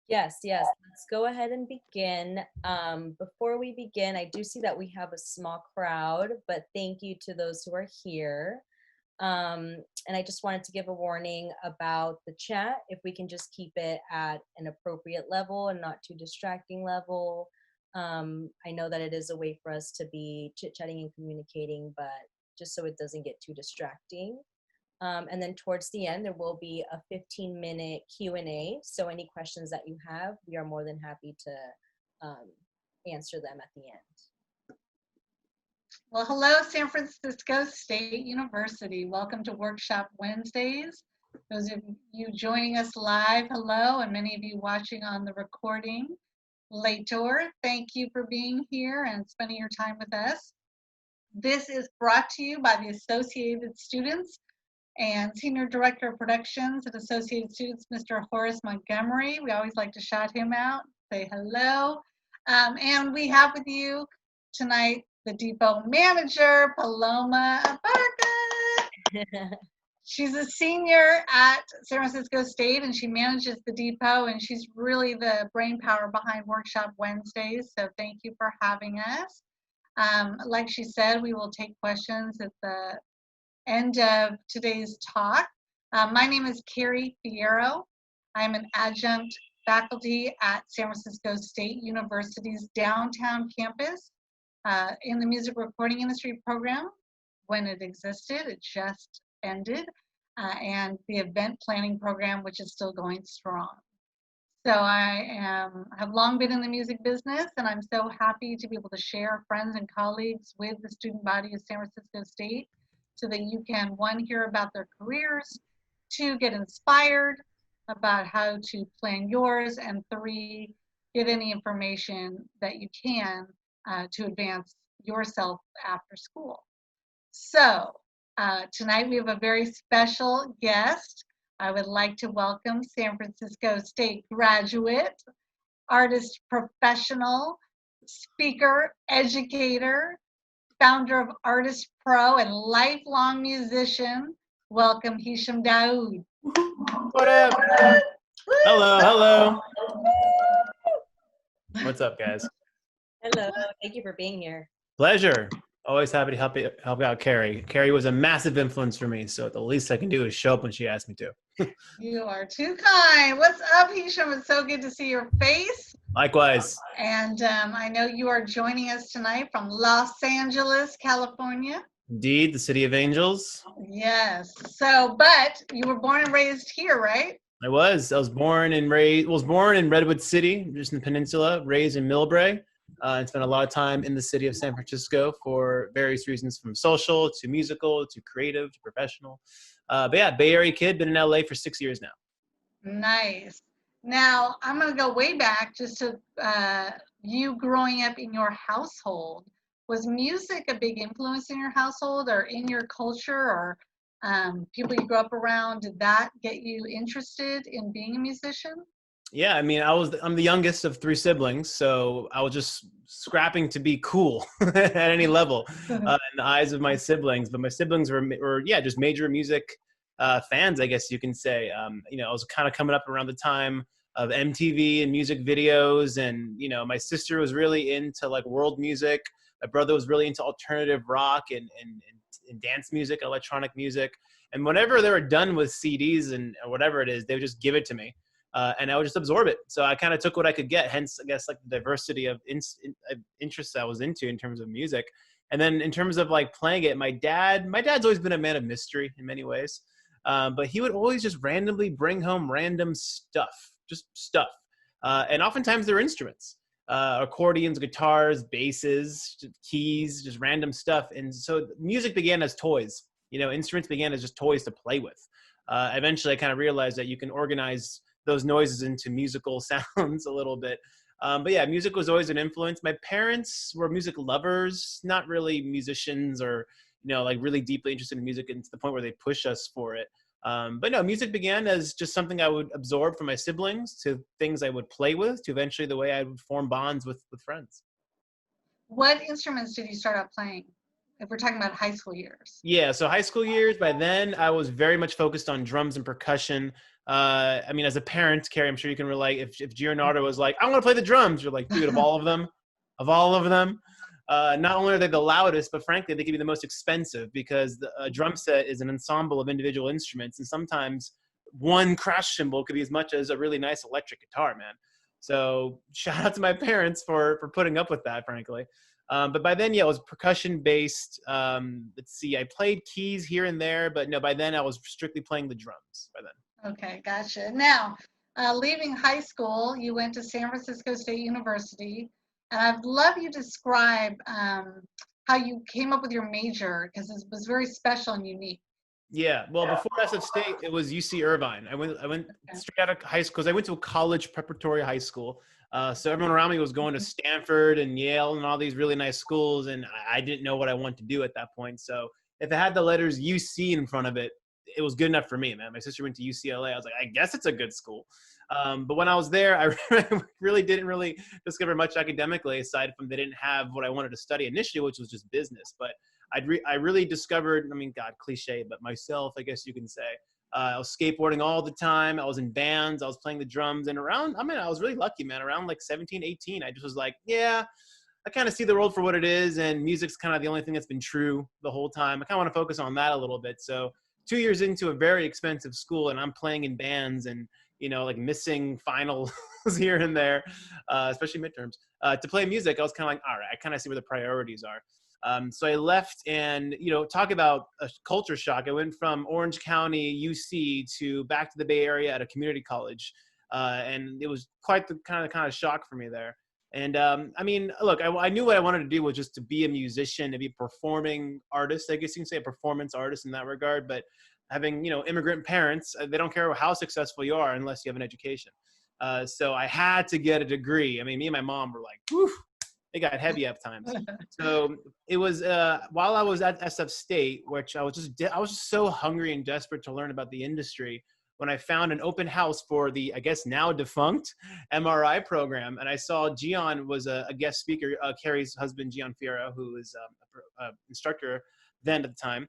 Yes, yes. Let's go ahead and begin. Before we begin, I do see that we have a small crowd, but thank you to those who are here. And I just wanted to give a warning about the chat. If we can just keep it at an appropriate level and not too distracting level. I know that it is a way for us to be chit-chatting and communicating, but just so it doesn't get too distracting. And then towards the end, there will be a 15-minute Q&A. So any questions that you have, we are more than happy to answer them at the end. Well, hello, San Francisco State University. Welcome to Workshop Wednesdays. Those of you joining us live, hello, and many of you watching on the recording later, thank you for being here and spending your time with us. This is brought to you by the Associated Students and Senior Director of Productions at Associated Students, Mr. Horace Montgomery. We always like to shout him out, say hello. And we have with you tonight the depot manager, Paloma Abarca. She's a senior at San Francisco State and she manages the depot, and she's really the brain power behind Workshop Wednesdays. So thank you for having us. Like she said, we will take questions at the end of today's talk. My name is Kerry Fiero. I'm an adjunct faculty at San Francisco State University's downtown campus in the music recording industry program. When it existed, it just ended, and the event planning program, which is still going strong. So I have long been in the music business, and I'm so happy to be able to share friends and colleagues with the student body of San Francisco State so that you can, one, hear about their careers, two, get inspired about how to plan yours, and three, get any information that you can to advance yourself after school. So tonight we have a very special guest. I would like to welcome San Francisco State graduate, artist professional, speaker, educator, founder of Artist Pro, and lifelong musician. Welcome, Hisham Dahud. What up? Hello, hello. What's up, guys? Hello, thank you for being here. Pleasure. Always happy to help out Kerry. Kerry was a massive influence for me, so the least I can do is show up when she asked me to. You are too kind. What's up, Hisham? It's so good to see your face. Likewise. And I know you are joining us tonight from Los Angeles, California. Indeed, the city of angels. Yes. So, but you were born and raised here, right? I was born and raised. Was born in Redwood City, just in the peninsula. Raised in Millbrae, and spent a lot of time in the city of San Francisco for various reasons, from social to musical to creative to professional. But yeah, Bay Area kid. Been in LA for 6 years now. Nice. Now I'm going to go way back just to you growing up in your household. Was music a big influence in your household or in your culture, or people you grew up around? Did that get you interested in being a musician? Yeah, I mean, I'm the youngest of 3 siblings, so I was just scrapping to be cool at any level in the eyes of my siblings. But my siblings were just major music fans, I guess you can say. I was kind of coming up around the time of MTV and music videos, and my sister was really into like world music. My brother was really into alternative rock and dance music, electronic music. And whenever they were done with CDs and whatever it is, they would just give it to me. And I would just absorb it. So I kind of took what I could get, hence, I guess, like the diversity of interests I was into in terms of music. And then in terms of like playing it, my dad's always been a man of mystery in many ways. But he would always just randomly bring home random stuff, just stuff. And oftentimes they're instruments, accordions, guitars, basses, keys, just random stuff. And so music began as toys, instruments began as just toys to play with. Eventually I kind of realized that you can organize those noises into musical sounds a little bit. But yeah, music was always an influence. My parents were music lovers, not really musicians or, like really deeply interested in music and to the point where they push us for it. But no, music began as just something I would absorb from my siblings to things I would play with to eventually the way I would form bonds with friends. What instruments did you start out playing? If we're talking about high school years. Yeah, so high school years, by then I was very much focused on drums and percussion. I mean, as a parent, Kerry, I'm sure you can relate. If Gianardo was like, I want to play the drums, you're like, dude, of all of them, not only are they the loudest, but frankly, they can be the most expensive because a drum set is an ensemble of individual instruments. And sometimes one crash cymbal could be as much as a really nice electric guitar, man. So shout out to my parents for putting up with that, frankly. But by then, yeah, it was percussion based. Let's see, I played keys here and there, but no, by then I was strictly playing the drums by then. Okay, gotcha. Now, leaving high school, you went to San Francisco State University, and I'd love you to describe how you came up with your major, because it was very special and unique. Yeah, well, before SF State, it was UC Irvine. I went straight out of high school because I went to a college preparatory high school. So everyone around me was going to Stanford and Yale and all these really nice schools, and I didn't know what I wanted to do at that point. So if it had the letters UC in front of it, it was good enough for me, man. My sister went to UCLA. I was like, I guess it's a good school. But when I was there, I really didn't discover much academically, aside from they didn't have what I wanted to study initially, which was just business. But I really discovered, I mean, God, cliche, but myself, I guess you can say. I was skateboarding all the time. I was in bands. I was playing the drums. And I was really lucky, man. Around like 17, 18, I just was like, yeah, I kind of see the world for what it is. And music's kind of the only thing that's been true the whole time. I kind of want to focus on that a little bit. So 2 years into a very expensive school, and I'm playing in bands and, like missing finals here and there, especially midterms, to play music, I was kind of like, all right, I kind of see where the priorities are. So I left and, talk about a culture shock. I went from Orange County, UC, to back to the Bay Area at a community college. And it was quite the kind of shock for me there. And I mean, look, I knew what I wanted to do was just to be a musician, to be a performing artist. I guess you can say a performance artist in that regard. But having, immigrant parents, they don't care how successful you are unless you have an education. So I had to get a degree. I mean, me and my mom were like, whew, it got heavy at times. So it was while I was at SF State, which I was just so hungry and desperate to learn about the industry, when I found an open house for the, I guess now defunct, MRI program. And I saw Gian was a guest speaker, Kerry's husband, Gian Fiero, who is an instructor then at the time.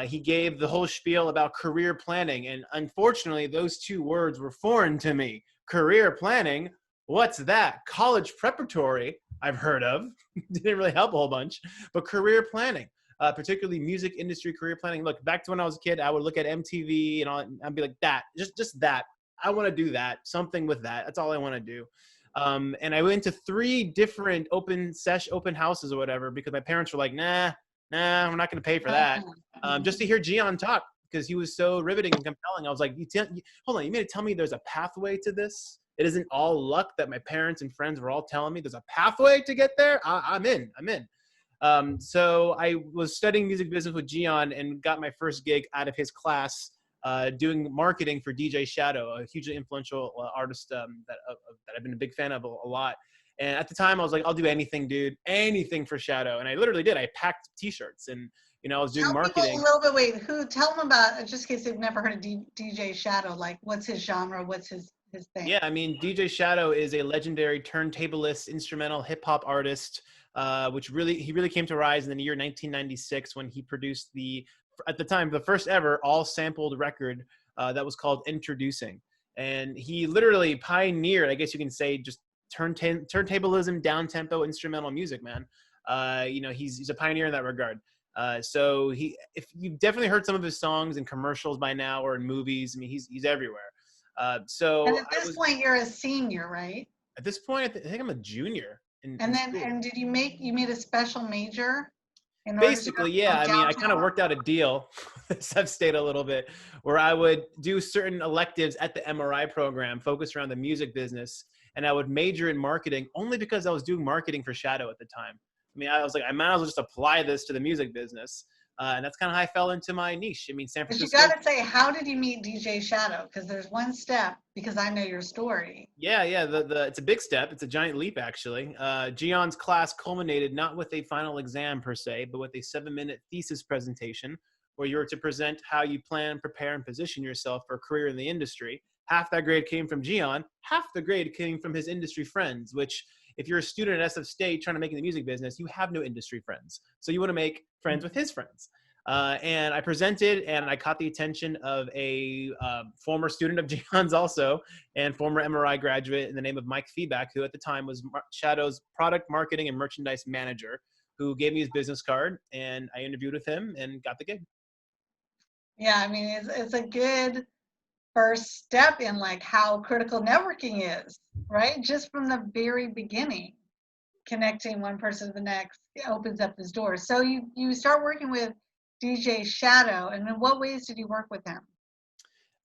He gave the whole spiel about career planning. And unfortunately, those two words were foreign to me. Career planning, what's that? College preparatory, I've heard of. Didn't really help a whole bunch. But career planning. Particularly music industry career planning. Look, back to when I was a kid, I would look at MTV and I'd be like, that, just that. I want to do that, something with that. That's all I want to do. And I went to 3 different open houses or whatever because my parents were like, nah, we're not going to pay for that. Just to hear Gian talk because he was so riveting and compelling. I was like, hold on, you mean to tell me there's a pathway to this? It isn't all luck that my parents and friends were all telling me there's a pathway to get there? I'm in. So I was studying music business with Gian and got my first gig out of his class doing marketing for DJ Shadow, a hugely influential artist that I've been a big fan of a lot. And at the time, I was like, I'll do anything, dude, anything for Shadow. And I literally did. I packed T-shirts and, I was doing marketing. A little bit, tell them about, just in case they've never heard of DJ Shadow, like what's his genre, what's his thing? Yeah, I mean, DJ Shadow is a legendary turntablist, instrumental hip-hop artist. He really came to rise in the year 1996 when he produced at the time, the first ever all sampled record that was called Introducing. And he literally pioneered, I guess you can say, just turntablism, down-tempo instrumental music, man. He's a pioneer in that regard. So if you've definitely heard some of his songs in commercials by now or in movies, I mean, he's everywhere. And at this point, you're a senior, right? At this point, I think I'm a junior. And did you made a special major? Basically, yeah. I mean, I kind of worked out a deal with SF State a little bit where I would do certain electives at the MRI program focused around the music business. And I would major in marketing only because I was doing marketing for Shadow at the time. I mean, I was like, I might as well just apply this to the music business. And that's kind of how I fell into my niche. I mean, San Francisco. But you got to say, how did you meet DJ Shadow? Because there's one step, because I know your story. Yeah. It's a big step. It's a giant leap, actually. Gion's class culminated not with a final exam per se, but with a 7-minute thesis presentation where you were to present how you plan, prepare, and position yourself for a career in the industry. Half that grade came from Gian. Half the grade came from his industry friends, which if you're a student at SF State trying to make it in the music business, you have no industry friends. So you want to make friends with his friends. And I presented, and I caught the attention of a former student of Gian's also, and former MRI graduate in the name of Mike Feedback, who at the time was Shadow's product marketing and merchandise manager, who gave me his business card, and I interviewed with him and got the gig. Yeah, I mean, it's a good first step in like how critical networking is, right? Just from the very beginning, connecting one person to the next opens up this door. So you start working with DJ Shadow, and in what ways did you work with him?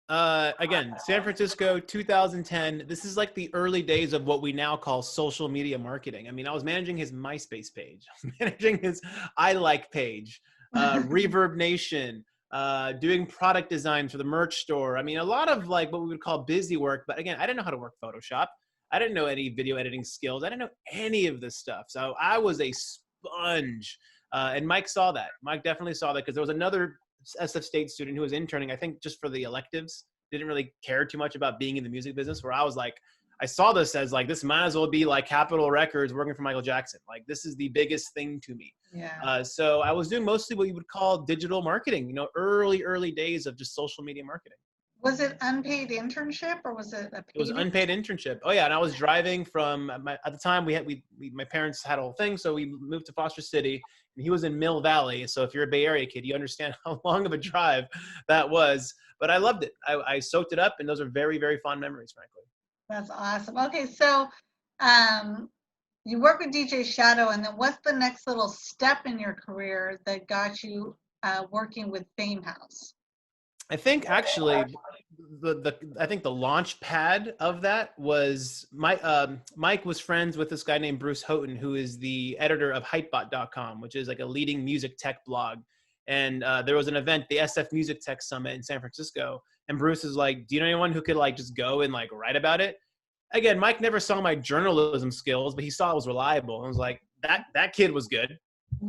Again, San Francisco, 2010. This is like the early days of what we now call social media marketing. I mean, I was managing his MySpace page, I was managing his I Like page, Reverb Nation, doing product design for the merch store. I mean, a lot of like what we would call busy work. But again, I didn't know how to work Photoshop. I didn't know any video editing skills. I didn't know any of this stuff. So I was a sponge. And Mike saw that. Mike definitely saw that, because there was another SF State student who was interning, I think just for the electives, didn't really care too much about being in the music business, where I was like, I saw this as like, this might as well be like Capitol Records working for Michael Jackson. Like, this is the biggest thing to me. Yeah. So I was doing mostly what you would call digital marketing, early days of just social media marketing. Was it unpaid internship or was it a paid? It was unpaid internship. Oh yeah, and I was driving from at the time my parents had a whole thing, so we moved to Foster City, and he was in Mill Valley. So if you're a Bay Area kid, you understand how long of a drive that was. But I loved it. I soaked it up, and those are very, very fond memories, frankly. That's awesome. Okay, so you work with DJ Shadow, and then what's the next little step in your career that got you working with Fame House? I think actually I think the launch pad of that was Mike was friends with this guy named Bruce Houghton, who is the editor of Hypebot.com, which is like a leading music tech blog. And there was an event, the SF Music Tech Summit in San Francisco. And Bruce is like, do you know anyone who could like just go and like write about it? Again, Mike never saw my journalism skills, but he saw I was reliable. I was like, that kid was good.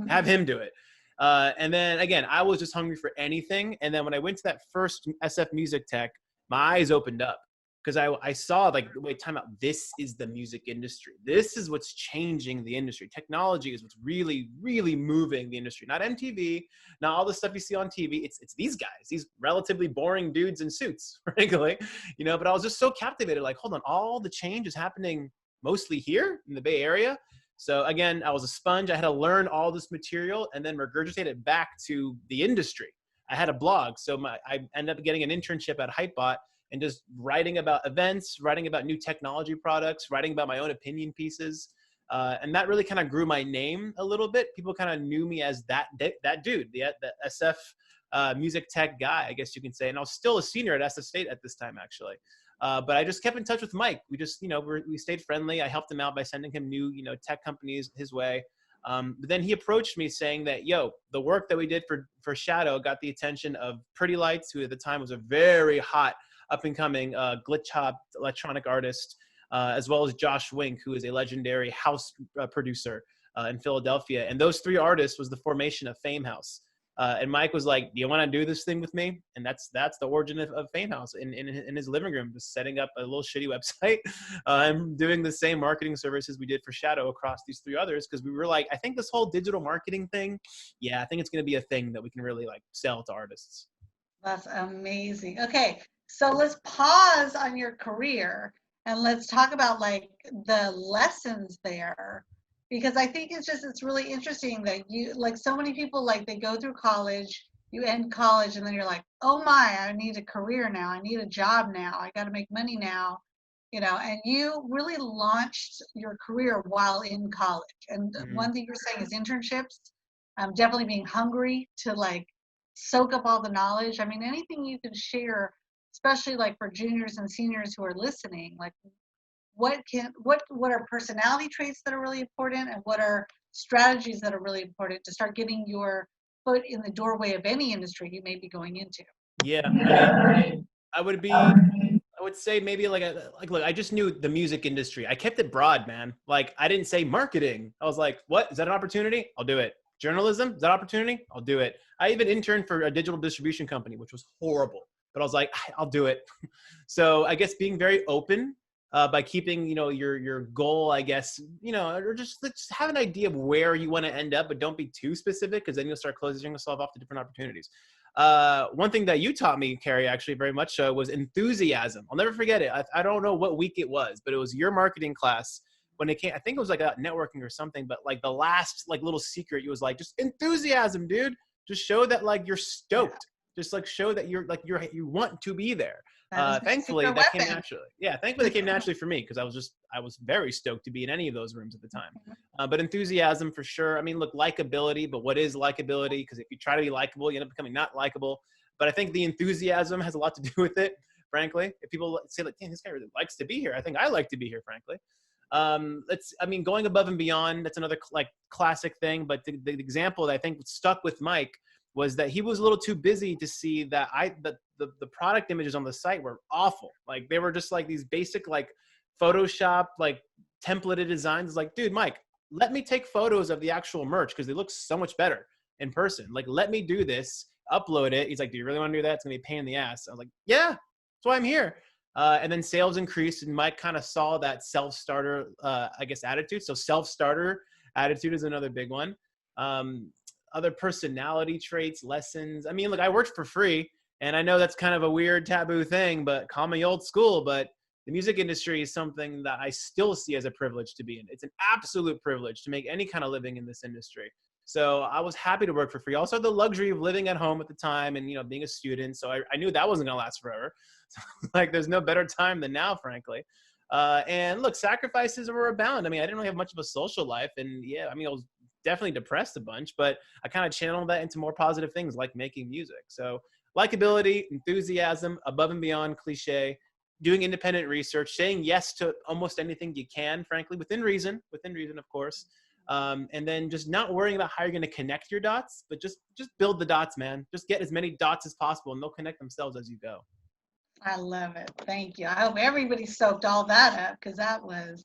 Have him do it. And then again, I was just hungry for anything. And then when I went to that first SF Music Tech, my eyes opened up, because I saw like, wait, time out. This is the music industry. This is what's changing the industry. Technology is what's really, really moving the industry. Not MTV, not all the stuff you see on TV. It's these guys, these relatively boring dudes in suits, frankly, but I was just so captivated. Like, hold on, all the change is happening mostly here in the Bay Area. So again, I was a sponge. I had to learn all this material and then regurgitate it back to the industry. I had a blog, so I ended up getting an internship at Hypebot and just writing about events, writing about new technology products, writing about my own opinion pieces. And that really kind of grew my name a little bit. People kind of knew me as that dude, the SF music tech guy, I guess you can say. And I was still a senior at SF State at this time, actually. But I just kept in touch with Mike. We just, we stayed friendly. I helped him out by sending him new, tech companies his way. But then he approached me saying that, the work that we did for Shadow got the attention of Pretty Lights, who at the time was a very hot up and coming glitch hop electronic artist, as well as Josh Wink, who is a legendary house producer in Philadelphia. And those three artists was the formation of Fame House. And Mike was like, do you want to do this thing with me? And that's the origin of Fame House in his living room, just setting up a little shitty website and doing the same marketing services we did for Shadow across these three others. Because we were like, I think this whole digital marketing thing, I think it's going to be a thing that we can really like sell to artists. That's amazing. Okay, so let's pause on your career and let's talk about like the lessons there. Because I think it's really interesting that you, like so many people, like they go through college, you end college, and then you're like, oh my, I need a career now. I need a job now. I got to make money now, and you really launched your career while in college. And one thing you're saying is internships, definitely being hungry to like soak up all the knowledge. I mean, anything you can share, especially like for juniors and seniors who are listening, like what are personality traits that are really important, and what are strategies that are really important to start getting your foot in the doorway of any industry you may be going into? Yeah, I would say maybe look, I just knew the music industry. I kept it broad, man. Like, I didn't say marketing. I was like, what? Is that an opportunity? I'll do it. Journalism? Is that an opportunity? I'll do it. I even interned for a digital distribution company, which was horrible, but I was like, I'll do it. So I guess being very open by keeping, your goal, I guess, or just have an idea of where you want to end up, but don't be too specific, because then you'll start closing yourself off to different opportunities. One thing that you taught me, Kerry, actually very much so, was enthusiasm. I'll never forget it. I don't know what week it was, but it was your marketing class when it came. I think it was like networking or something, but like the last like little secret, you was like, just enthusiasm, dude. Just show that like you're stoked. Just like show that you want to be there. Thankfully that came naturally. Yeah, thankfully it came naturally for me, because I was very stoked to be in any of those rooms at the time. But enthusiasm for sure. I mean, look, likability, but what is likability? Because if you try to be likable, you end up becoming not likable. But I think the enthusiasm has a lot to do with it, frankly. If people say like, damn, this guy really likes to be here, I think I like to be here, frankly. Going above and beyond, that's another like classic thing. But the example that I think stuck with Mike was that he was a little too busy to see that the product images on the site were awful. Like they were just like these basic like Photoshop like templated designs. Like, dude, Mike, let me take photos of the actual merch, because they look so much better in person. Like, let me do this, upload it. He's like, do you really want to do that? It's gonna be a pain in the ass. I was like, yeah, that's why I'm here. And then sales increased, and Mike kind of saw that self-starter, I guess, attitude. So self-starter attitude is another big one. Other personality traits, lessons. I mean, look, I worked for free, and I know that's kind of a weird taboo thing, but call me old school, but the music industry is something that I still see as a privilege to be in. It's an absolute privilege to make any kind of living in this industry. So I was happy to work for free. Also, the luxury of living at home at the time and, being a student. So I knew that wasn't going to last forever. So, like, there's no better time than now, frankly. And look, sacrifices were abound. I mean, I didn't really have much of a social life. And yeah, I mean, I was definitely depressed a bunch, but I kind of channeled that into more positive things like making music. So likability, enthusiasm, above and beyond cliche, doing independent research, saying yes to almost anything you can, frankly, within reason, of course. And then just not worrying about how you're going to connect your dots, but just build the dots, man. Just get as many dots as possible, and they'll connect themselves as you go. I love it. Thank you. I hope everybody soaked all that up, because that was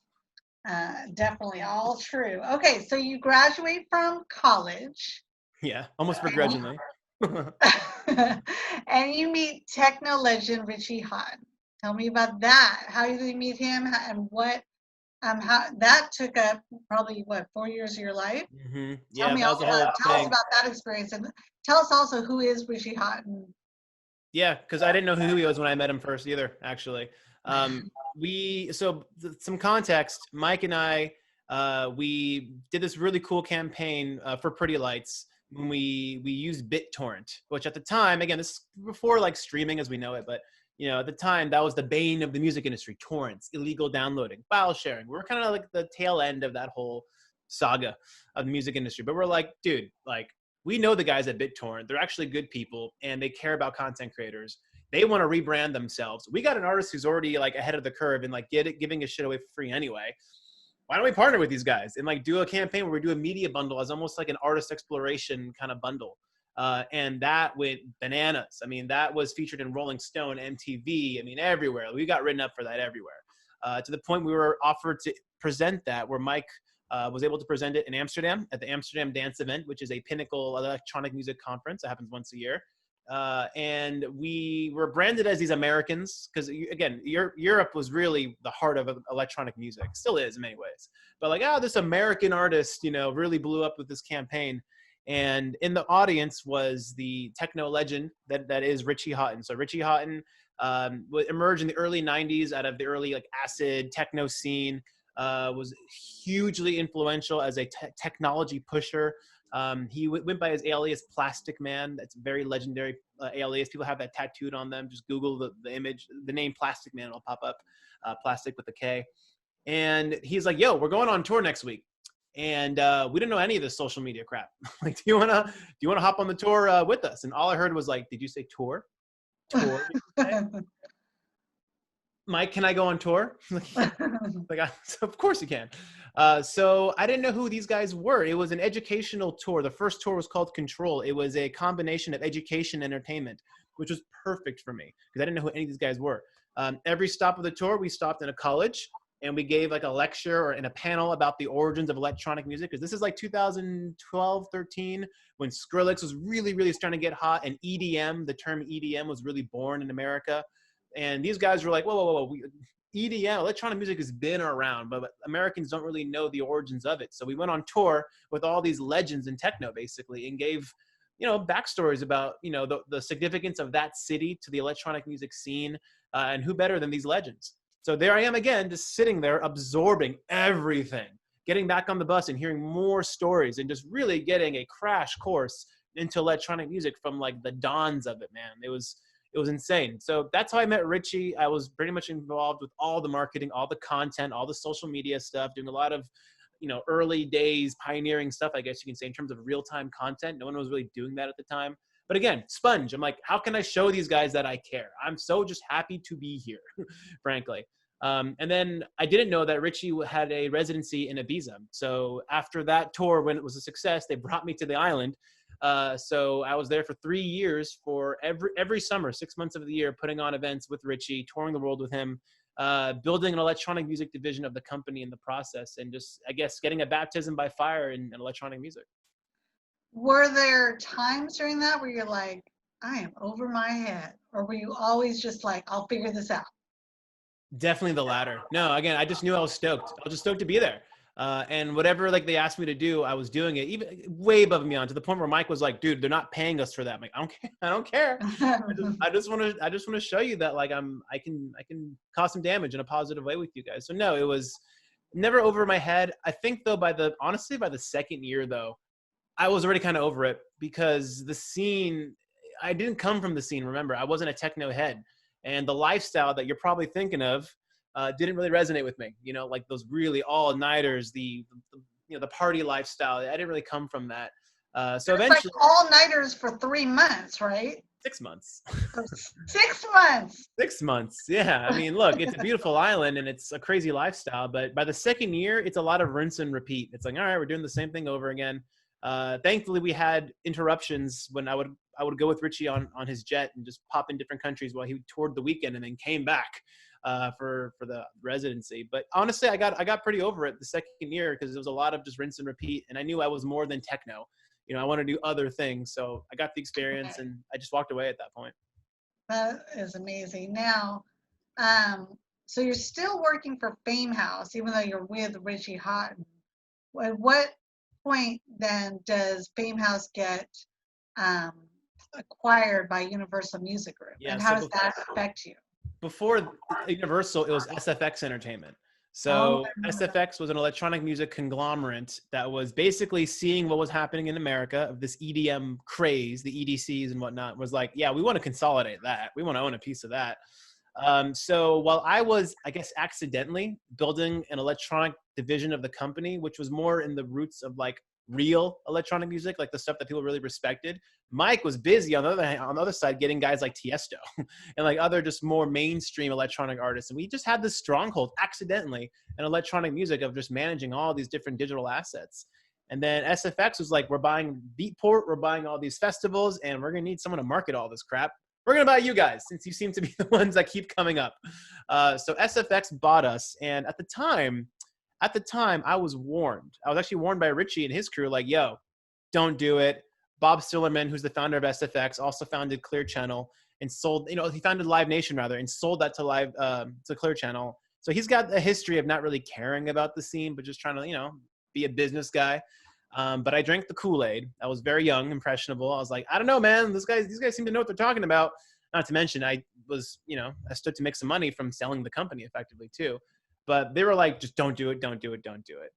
definitely all true. Okay, so you graduate from college. Yeah, almost begrudgingly. And you meet techno legend Richie Hawtin. Tell me about that. How did you meet him, and what? How that took up probably 4 years of your life? Mm-hmm. Tell Yeah, me that was all a whole about. Tell us thing. about that experience, and tell us also who is Richie Hawtin. Yeah, because I didn't know who he was when I met him first either, actually. Some context, Mike and I, we did this really cool campaign for Pretty Lights when we used BitTorrent, which at the time, again, this is before like streaming as we know it, but at the time that was the bane of the music industry: torrents, illegal downloading, file sharing. We're kind of like the tail end of that whole saga of the music industry. But we're like, dude, like, we know the guys at BitTorrent. They're actually good people, and they care about content creators. They want to rebrand themselves. We got an artist who's already like ahead of the curve and like giving his shit away for free anyway. Why don't we partner with these guys and like do a campaign where we do a media bundle as almost like an artist exploration kind of bundle? And that went bananas. I mean, that was featured in Rolling Stone, MTV. I mean, everywhere. We got written up for that everywhere. To the point we were offered to present that, where Mike was able to present it in Amsterdam at the Amsterdam Dance Event, which is a pinnacle electronic music conference that happens once a year. And we were branded as these Americans because, again, Europe was really the heart of electronic music, still is in many ways. But like, this American artist, really blew up with this campaign. And in the audience was the techno legend that is Richie Hawtin. So Richie Hawtin emerged in the early 90s out of the early like acid techno scene, was hugely influential as a technology pusher. He went by his alias Plastic Man. That's a very legendary alias. People have that tattooed on them. Just Google the image, the name Plastic Man, it'll pop up. Plastic with a K. And he's like, yo, we're going on tour next week. And we didn't know any of this social media crap. Like, do you wanna hop on the tour with us? And all I heard was like, did you say tour? Tour? Mike, can I go on tour? Of course you can. So I didn't know who these guys were. It was an educational tour. The first tour was called Control. It was a combination of education and entertainment, which was perfect for me because I didn't know who any of these guys were. Every stop of the tour, we stopped in a college and we gave like a lecture or in a panel about the origins of electronic music. Because this is like 2012, 13, when Skrillex was really, really starting to get hot, and EDM, the term EDM was really born in America. And these guys were like, whoa. EDM, electronic music, has been around, but Americans don't really know the origins of it. So we went on tour with all these legends in techno, basically, and gave, backstories about, the significance of that city to the electronic music scene, and who better than these legends. So there I am again, just sitting there absorbing everything, getting back on the bus and hearing more stories and just really getting a crash course into electronic music from like the dawns of it, man. It was insane. So that's how I met Richie. I was pretty much involved with all the marketing, all the content, all the social media stuff, doing a lot of, early days pioneering stuff, I guess you can say, in terms of real-time content. No one was really doing that at the time. But again, sponge. I'm like, how can I show these guys that I care? I'm so just happy to be here, frankly. And then I didn't know that Richie had a residency in Ibiza. So after that tour, when it was a success, they brought me to the island. So I was there for 3 years, for every summer, 6 months of the year, putting on events with Richie, touring the world with him, building an electronic music division of the company in the process, and just, I guess, getting a baptism by fire in electronic music. Were there times during that where you're like, I am over my head? Or were you always just like, I'll figure this out? Definitely the latter. No, again, I just knew I was stoked. I was just stoked to be there. And whatever like they asked me to do, I was doing it, even way above and beyond, to the point where Mike was like, dude, they're not paying us for that. I'm like, I don't care. I just want to show you that like I can cause some damage in a positive way with you guys. So no, it was never over my head. I think though, honestly, by the second year though, I was already kind of over it, because the scene, I didn't come from the scene. Remember, I wasn't a techno head, and the lifestyle that you're probably thinking of didn't really resonate with me. Like those really all-nighters, the party lifestyle. I didn't really come from that. So eventually, like all-nighters for 3 months, right? 6 months. 6 months. 6 months. Yeah. I mean, look, it's a beautiful island and it's a crazy lifestyle, but by the second year, it's a lot of rinse and repeat. It's like, all right, we're doing the same thing over again. Thankfully, we had interruptions when I would go with Richie on his jet and just pop in different countries while he toured the weekend and then came back for the residency. But honestly, I got pretty over it the second year, because it was a lot of just rinse and repeat, and I knew I was more than techno. I want to do other things, so I got the experience, and I just walked away at that point. That is amazing. Now, so you're still working for Fame House, even though you're with Richie Houghton. At what point then does Fame House get acquired by Universal Music Group? Yeah, and how does that affect you? Before Universal, it was SFX Entertainment. So SFX was an electronic music conglomerate that was basically seeing what was happening in America of this EDM craze, the EDCs and whatnot, was like, yeah, we want to consolidate that. We want to own a piece of that. So while I was, I guess, accidentally building an electronic division of the company, which was more in the roots of like real electronic music, like the stuff that people really respected, Mike was busy on the other side getting guys like Tiësto and like other just more mainstream electronic artists. And we just had this stronghold accidentally in electronic music of just managing all these different digital assets. And then SFX was like, we're buying Beatport, we're buying all these festivals, and we're going to need someone to market all this crap. We're going to buy you guys, since you seem to be the ones that keep coming up. So SFX bought us. And at the time, I was warned. I was actually warned by Richie and his crew, like, yo, don't do it. Bob Sillerman, who's the founder of SFX, also founded Clear Channel and sold, he founded Live Nation rather, and sold that to Clear Channel. So he's got a history of not really caring about the scene, but just trying to, be a business guy. But I drank the Kool-Aid. I was very young, impressionable. I was like, I don't know, man. These guys seem to know what they're talking about. Not to mention, I was, I stood to make some money from selling the company effectively too. But they were like, just don't do it, don't do it, don't do it.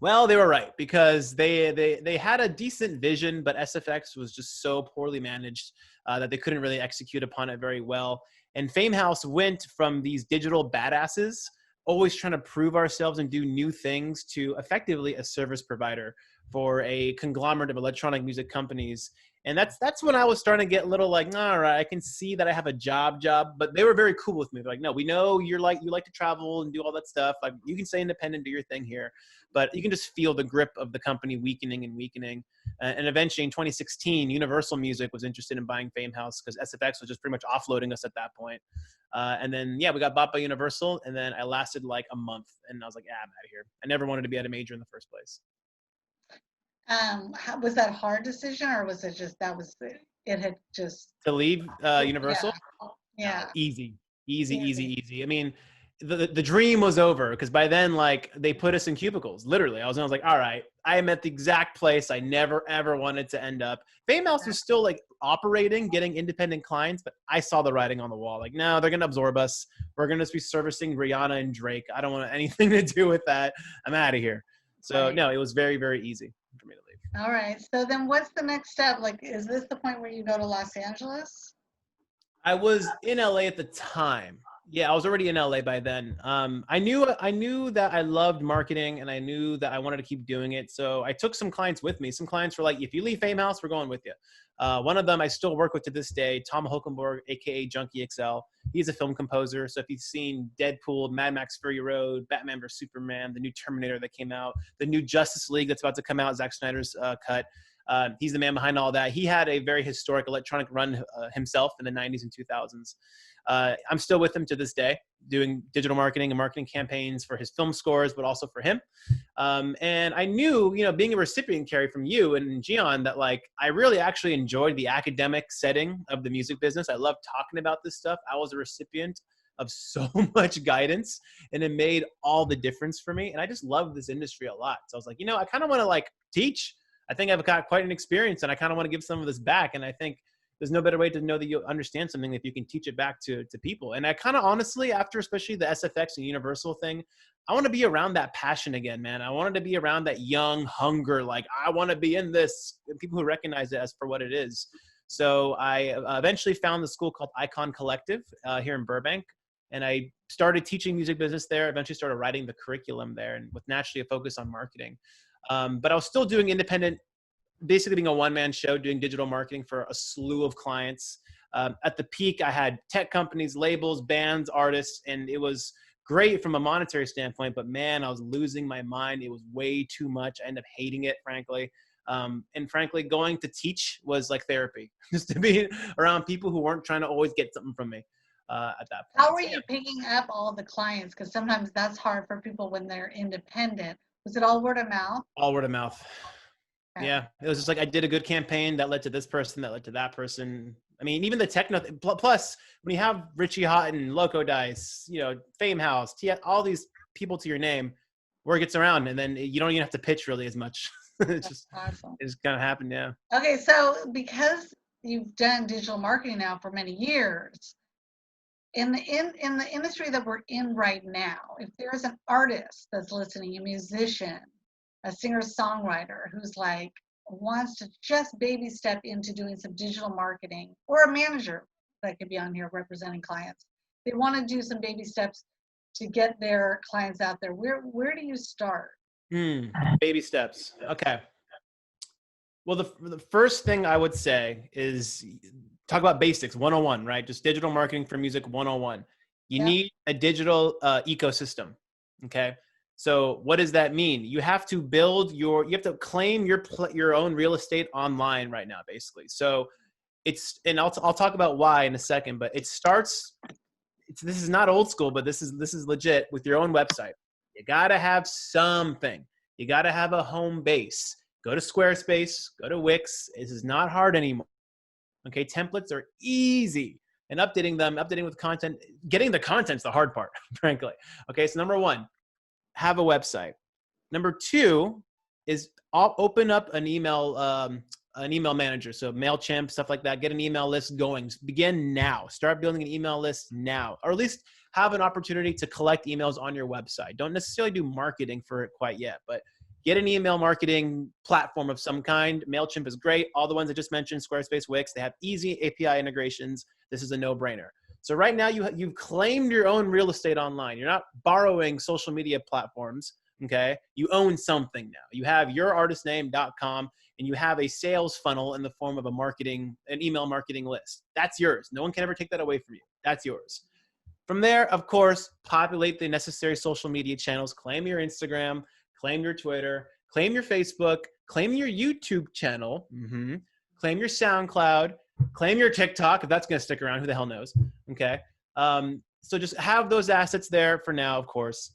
Well, they were right, because they had a decent vision, but SFX was just so poorly managed that they couldn't really execute upon it very well. And Fame House went from these digital badasses, always trying to prove ourselves and do new things, to effectively a service provider for a conglomerate of electronic music companies. And that's when I was starting to get a little like, all right, I can see that I have a job, but they were very cool with me. They're like, no, we know you like to travel and do all that stuff. Like, you can stay independent, do your thing here, but you can just feel the grip of the company weakening and weakening. And eventually in 2016, Universal Music was interested in buying Fame House, because SFX was just pretty much offloading us at that point. And then, yeah, we got bought by Universal, and then I lasted like a month, and I was like, I'm out of here. I never wanted to be at a major in the first place. Was that a hard decision, or was it just it had just to leave Universal? Yeah. Easy. I mean, the dream was over, because by then, like, they put us in cubicles. Literally, I was like, all right, I am at the exact place I never ever wanted to end up. Fame House was still like operating, getting independent clients, but I saw the writing on the wall. Like, no, they're gonna absorb us. We're gonna just be servicing Rihanna and Drake. I don't want anything to do with that. I'm out of here. So Right. no, it was very, very easy for me to leave. All right. So then what's the next step? Like, is this the point where you go to Los Angeles? I was in LA at the time. Yeah, I was already in LA by then. I knew that I loved marketing, and I knew that I wanted to keep doing it. So I took some clients with me. Some clients were like, if you leave Fame House, we're going with you. One of them I still work with to this day, Tom Hulkenborg, aka Junkie XL. He's a film composer. So if you've seen Deadpool, Mad Max Fury Road, Batman vs Superman, the new Terminator that came out, the new Justice League that's about to come out, Zack Snyder's cut. He's the man behind all that. He had a very historic electronic run himself in the 90s and 2000s. I'm still with him to this day, doing digital marketing and marketing campaigns for his film scores, but also for him. And I knew, being a recipient, Kerry, from you and Gian, that like I really actually enjoyed the academic setting of the music business. I love talking about this stuff. I was a recipient of so much guidance, and it made all the difference for me. And I just love this industry a lot. So I was like, I kind of want to like teach. I think I've got quite an experience, and I kind of want to give some of this back. And I think there's no better way to know that you understand something if you can teach it back to people. And I kind of honestly, after especially the SFX and Universal thing, I want to be around that passion again, man. I wanted to be around that young hunger. Like, I want to be in this, people who recognize it as for what it is. So I eventually found the school called Icon Collective here in Burbank. And I started teaching music business there, eventually started writing the curriculum there, and with naturally a focus on marketing. But I was still doing independent, basically being a one-man show, doing digital marketing for a slew of clients. At the peak, I had tech companies, labels, bands, artists, and it was great from a monetary standpoint, but man, I was losing my mind. It was way too much. I ended up hating it, frankly. And frankly, going to teach was like therapy, just to be around people who weren't trying to always get something from me at that point. How were you picking up all the clients? Because sometimes that's hard for people when they're independent. Was it all word of mouth? All word of mouth. Okay. Yeah, it was just like I did a good campaign that led to this person, that led to that person. I mean, even the techno. Plus, when you have Richie Houghton, Loco Dice, Fame House, all these people to your name, word gets around, and then you don't even have to pitch really as much. It's just awesome. It's kind of happened, yeah. Okay, so because you've done digital marketing now for many years, in the industry that we're in right now, if there's an artist that's listening, a musician, a singer-songwriter who's like wants to just baby step into doing some digital marketing, or a manager that could be on here representing clients, they want to do some baby steps to get their clients out there, where do you start? Baby steps. Okay. Well, the first thing I would say is talk about basics 101, right? Just digital marketing for music 101. You need a digital ecosystem. Okay. So what does that mean? You have to build you have to claim your own real estate online right now, basically. So and I'll talk about why in a second, but it starts, this is not old school, but this is legit with your own website. You got to have something. You got to have a home base. Go to Squarespace, go to Wix. This is not hard anymore. Okay. Templates are easy, and updating with content, getting the content's the hard part, frankly. Okay. So number one, have a website. Number two is open up an email manager. So MailChimp, stuff like that. Get an email list going. Begin now. Start building an email list now, or at least have an opportunity to collect emails on your website. Don't necessarily do marketing for it quite yet, but get an email marketing platform of some kind. MailChimp is great. All the ones I just mentioned, Squarespace, Wix, they have easy API integrations. This is a no-brainer. So right now you've claimed your own real estate online. You're not borrowing social media platforms, okay? You own something now. You have yourartistname.com, and you have a sales funnel in the form of an email marketing list. That's yours. No one can ever take that away from you. That's yours. From there, of course, populate the necessary social media channels. Claim your Instagram, claim your Twitter, claim your Facebook, claim your YouTube channel, claim your SoundCloud, claim your TikTok, if that's going to stick around, who the hell knows, okay? So just have those assets there for now, of course.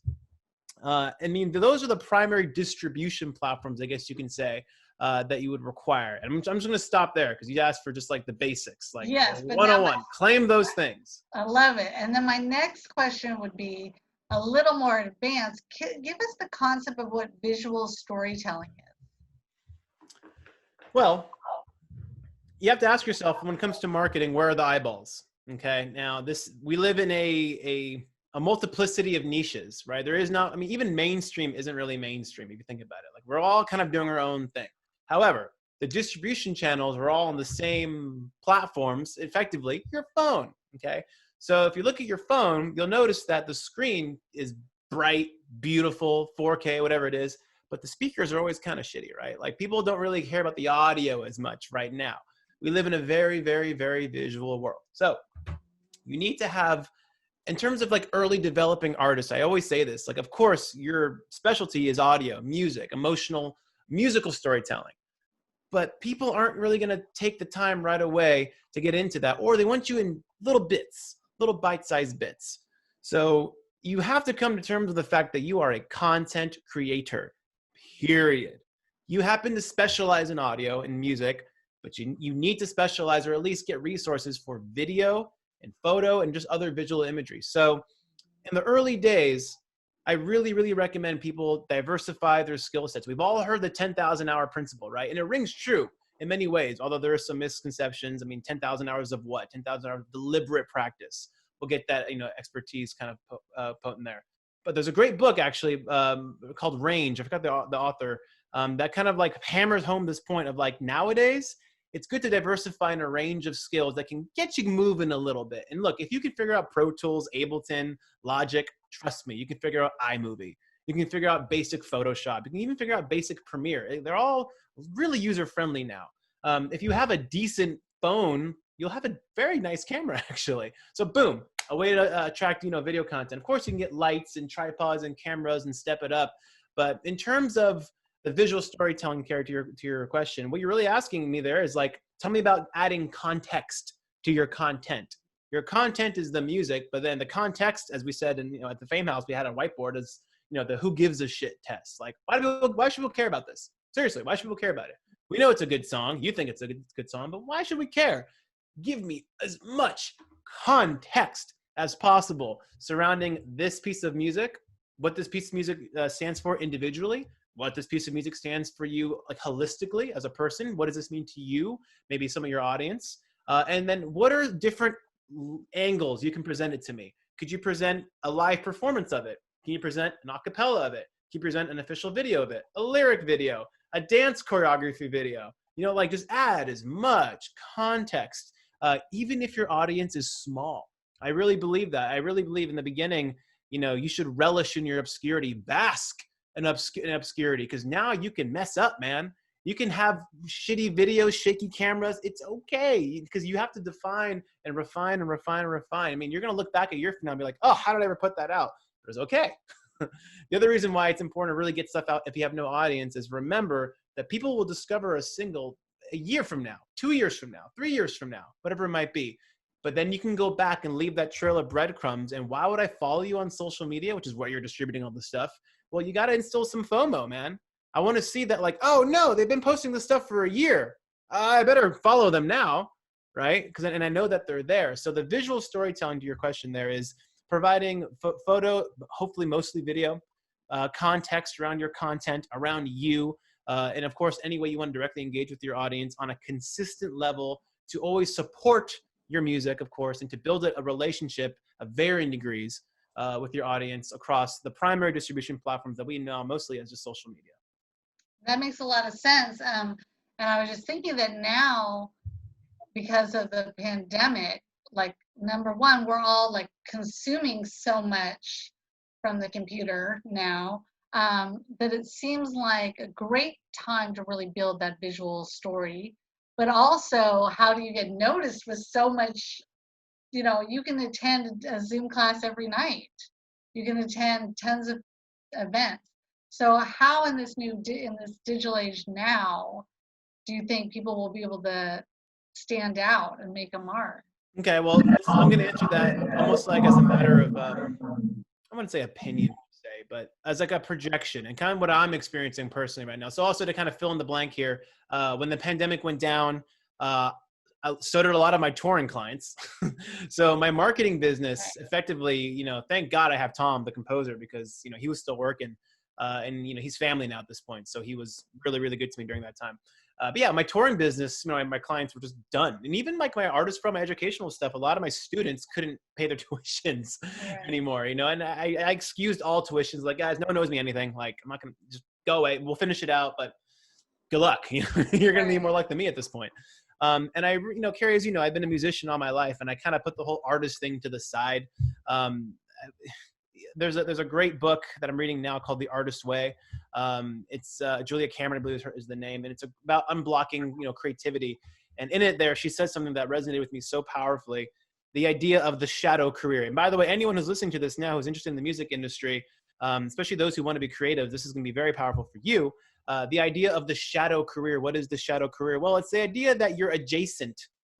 I mean, those are the primary distribution platforms, I guess you can say, that you would require. And I'm just going to stop there because you asked for just like the basics, like yes, 101, claim those things. I love it. And then my next question would be, a little more advanced, give us the concept of what visual storytelling is. Well, you have to ask yourself, when it comes to marketing, where are the eyeballs? Okay. Now we live in a multiplicity of niches, right? There is not, I mean, even mainstream isn't really mainstream if you think about it. Like, we're all kind of doing our own thing. However, the distribution channels are all on the same platforms, effectively, your phone. Okay. So if you look at your phone, you'll notice that the screen is bright, beautiful, 4K, whatever it is, but the speakers are always kind of shitty, right? Like, people don't really care about the audio as much right now. We live in a very, very, very visual world. So you need to have, in terms of like early developing artists, I always say this, like, of course, your specialty is audio, music, musical storytelling. But people aren't really going to take the time right away to get into that, or they want you in little bits, little bite-sized bits. So you have to come to terms with the fact that you are a content creator, period. You happen to specialize in audio and music, but you need to specialize, or at least get resources for video and photo and just other visual imagery. So in the early days, I really, really recommend people diversify their skill sets. We've all heard the 10,000 hour principle, right? And it rings true in many ways, although there are some misconceptions. I mean, 10,000 hours of what? 10,000 hours of deliberate practice. We'll get that, expertise kind of potent there. But there's a great book actually called Range. I forgot the author, that kind of like hammers home this point of like, nowadays, it's good to diversify in a range of skills that can get you moving a little bit. And look, if you can figure out Pro Tools, Ableton, Logic, trust me, you can figure out iMovie. You can figure out basic Photoshop. You can even figure out basic Premiere. They're all really user-friendly now. If you have a decent phone, you'll have a very nice camera, actually. So boom, a way to attract, video content. Of course, you can get lights and tripods and cameras and step it up. But in terms of the visual storytelling character to your question, what you're really asking me there is like, tell me about adding context to your content. Your content is the music, but then the context, as we said, at the Fame House, we had a whiteboard as, the who gives a shit test. Like, why should people care about this? Seriously, why should people care about it? We know it's a good song. You think it's a good song, but why should we care? Give me as much context as possible surrounding this piece of music, what this piece of music stands for individually, what this piece of music stands for you, like, holistically as a person. What does this mean to you? Maybe some of your audience. And then what are different angles you can present it to me? Could you present a live performance of it? Can you present an acapella of it? Can you present an official video of it? A lyric video, a dance choreography video? Like, just add as much context, even if your audience is small. I really believe that. I really believe in the beginning, you should relish in your obscurity, bask in obscurity, because now you can mess up, man. You can have shitty videos, shaky cameras. It's okay, because you have to define and refine and refine and refine. I mean, you're going to look back a year from now and be like, oh, how did I ever put that out? But it's okay. The other reason why it's important to really get stuff out if you have no audience is remember that people will discover a single a year from now, 2 years from now, 3 years from now, whatever it might be. But then you can go back and leave that trail of breadcrumbs. And why would I follow you on social media, which is where you're distributing all this stuff? Well, you got to instill some FOMO, man. I want to see that, like, oh no, they've been posting this stuff for a year. I better follow them now, right? And I know that they're there. So the visual storytelling to your question there is providing photo, hopefully mostly video, context around your content, around you, and of course, any way you want to directly engage with your audience on a consistent level to always support your music, of course, and to build a relationship of varying degrees with your audience across the primary distribution platforms that we know mostly as just social media. That makes a lot of sense. And I was just thinking that now, because of the pandemic, like, number one, we're all like consuming so much from the computer now that it seems like a great time to really build that visual story. But also, how do you get noticed with so much? You can attend a Zoom class every night. You can attend tons of events. So how in this digital age now, do you think people will be able to stand out and make a mark? Okay, well, I'm going to answer that almost like as a matter of, I wouldn't say opinion per se, but as like a projection and kind of what I'm experiencing personally right now. So also to kind of fill in the blank here, when the pandemic went down, so did a lot of my touring clients. So my marketing business effectively, thank God I have Tom, the composer, because, he was still working. And, he's family now at this point. So he was really, really good to me during that time. But yeah, my touring business, my clients were just done. And even like my artists from my educational stuff, a lot of my students couldn't pay their tuitions anymore, and I excused all tuitions. Like, guys, no one knows me anything. Like, I'm not going to just go away. We'll finish it out, but good luck. You're going to need more luck than me at this point. And I, Kerry, as you know, I've been a musician all my life, and I kind of put the whole artist thing to the side. There's a great book that I'm reading now called The Artist's Way. It's Julia Cameron, I believe is the name, and it's about unblocking, creativity. And in it there, she says something that resonated with me so powerfully, the idea of the shadow career. And by the way, anyone who's listening to this now who's interested in the music industry, especially those who want to be creative, this is going to be very powerful for you. The idea of the shadow career. What is the shadow career? Well, it's the idea that you're adjacent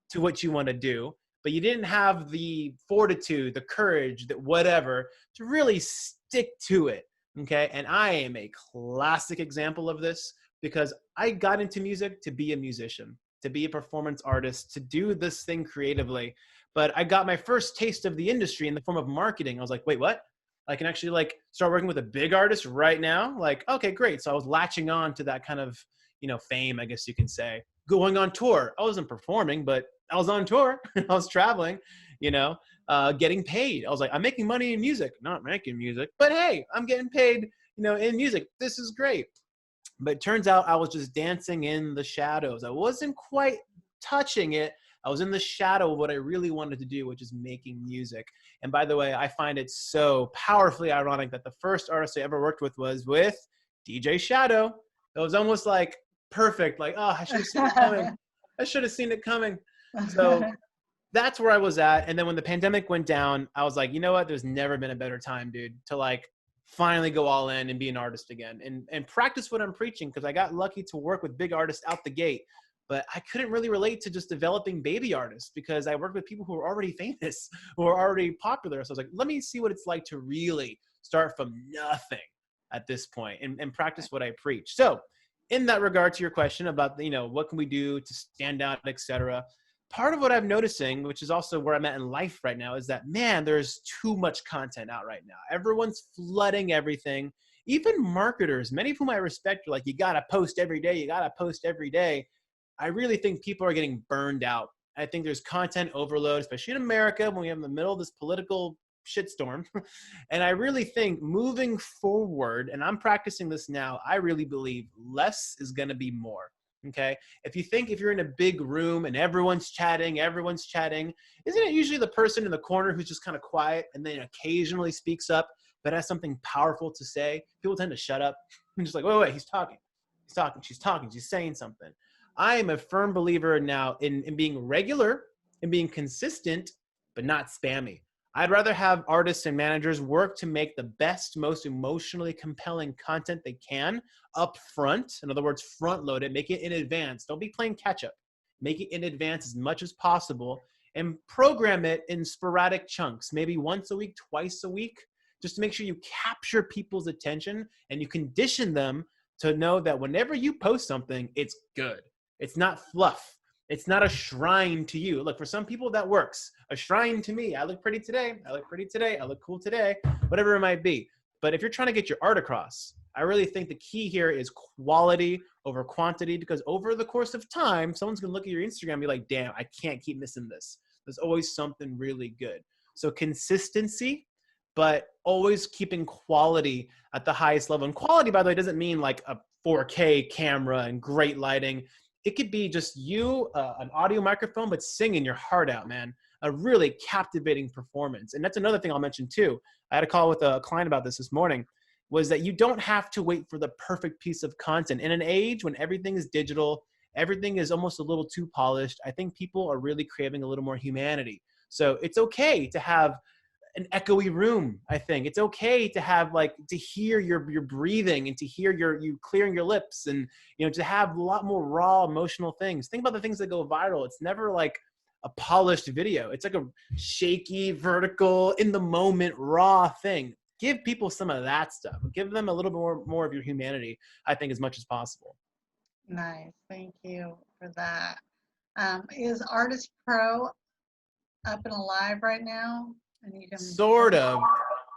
to what you want to do, but you didn't have the fortitude, the courage, that whatever, to really stick to it, okay? And I am a classic example of this because I got into music to be a musician, to be a performance artist, to do this thing creatively. But I got my first taste of the industry in the form of marketing. I was like, wait, what? I can actually start working with a big artist right now? Okay, great. So I was latching on to that kind of, fame, I guess you can say. Going on tour. I wasn't performing, but I was on tour. I was traveling, getting paid. I was like, I'm making money in music, not making music, but hey, I'm getting paid, in music. This is great. But it turns out I was just dancing in the shadows. I wasn't quite touching it. I was in the shadow of what I really wanted to do, which is making music. And by the way, I find it so powerfully ironic that the first artist I ever worked with was with DJ Shadow. It was almost like perfect. Like, oh, I should have seen it coming. I should have seen it coming. So that's where I was at. And then when the pandemic went down, I was like, you know what? There's never been a better time, dude, to finally go all in and be an artist again and practice what I'm preaching. Cause I got lucky to work with big artists out the gate, but I couldn't really relate to just developing baby artists because I worked with people who were already famous, who were already popular. So I was like, let me see what it's like to really start from nothing at this point and practice what I preach. So in that regard to your question about, what can we do to stand out, et cetera, part of what I'm noticing, which is also where I'm at in life right now, is that, man, there's too much content out right now. Everyone's flooding everything. Even marketers, many of whom I respect, are like, you got to post every day. You got to post every day. I really think people are getting burned out. I think there's content overload, especially in America when we have in the middle of this political shitstorm. And I really think moving forward, and I'm practicing this now, I really believe less is going to be more. Okay. If you're in a big room and everyone's chatting, isn't it usually the person in the corner who's just kind of quiet and then occasionally speaks up, but has something powerful to say? People tend to shut up and just like, wait, he's talking, she's saying something. I am a firm believer now in being regular and being consistent, but not spammy. I'd rather have artists and managers work to make the best, most emotionally compelling content they can up front. In other words, front load it, make it in advance. Don't be playing catch up. Make it in advance as much as possible and program it in sporadic chunks, maybe once a week, twice a week, just to make sure you capture people's attention and you condition them to know that whenever you post something, it's good. It's not fluff. It's not a shrine to you. Look, for some people that works. A shrine to me. I look pretty today. I look pretty today. I look cool today. Whatever it might be. But if you're trying to get your art across, I really think the key here is quality over quantity, because over the course of time, someone's going to look at your Instagram and be like, damn, I can't keep missing this. There's always something really good. So consistency, but always keeping quality at the highest level. And quality, by the way, doesn't mean like a 4K camera and great lighting. It could be just you, an audio microphone, but singing your heart out, man. A really captivating performance. And that's another thing I'll mention too. I had a call with a client about this morning, was that you don't have to wait for the perfect piece of content. In an age when everything is digital, everything is almost a little too polished, I think people are really craving a little more humanity. So it's okay to have an echoey room. I think it's okay to have to hear your breathing and to hear you clearing your lips and, to have a lot more raw emotional things. Think about the things that go viral. It's never like a polished video. It's like a shaky, vertical, in the moment, raw thing. Give people some of that stuff. Give them a little bit more of your humanity, I think, as much as possible. Nice. Thank you for that. Is Artist Pro up and alive right now? And you can Sort of.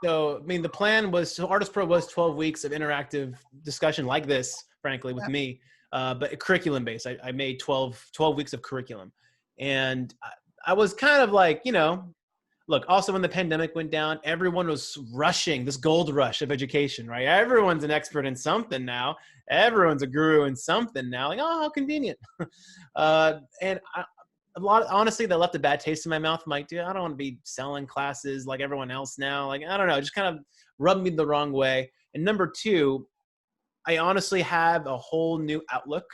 So, I mean, the plan was, so Artist Pro was 12 weeks of interactive discussion like this, frankly, with Yep. me, but curriculum based. I made 12 weeks of curriculum. And I was kind of like, you know, look, also when the pandemic went down, everyone was rushing this gold rush of education, right? Everyone's an expert in something now. Everyone's a guru in something now. Like, oh, how convenient. And a lot, honestly, that left a bad taste in my mouth. I'm like, dude, I don't want to be selling classes like everyone else now. Like, I don't know, it just kind of rubbed me the wrong way. And number two, I honestly have a whole new outlook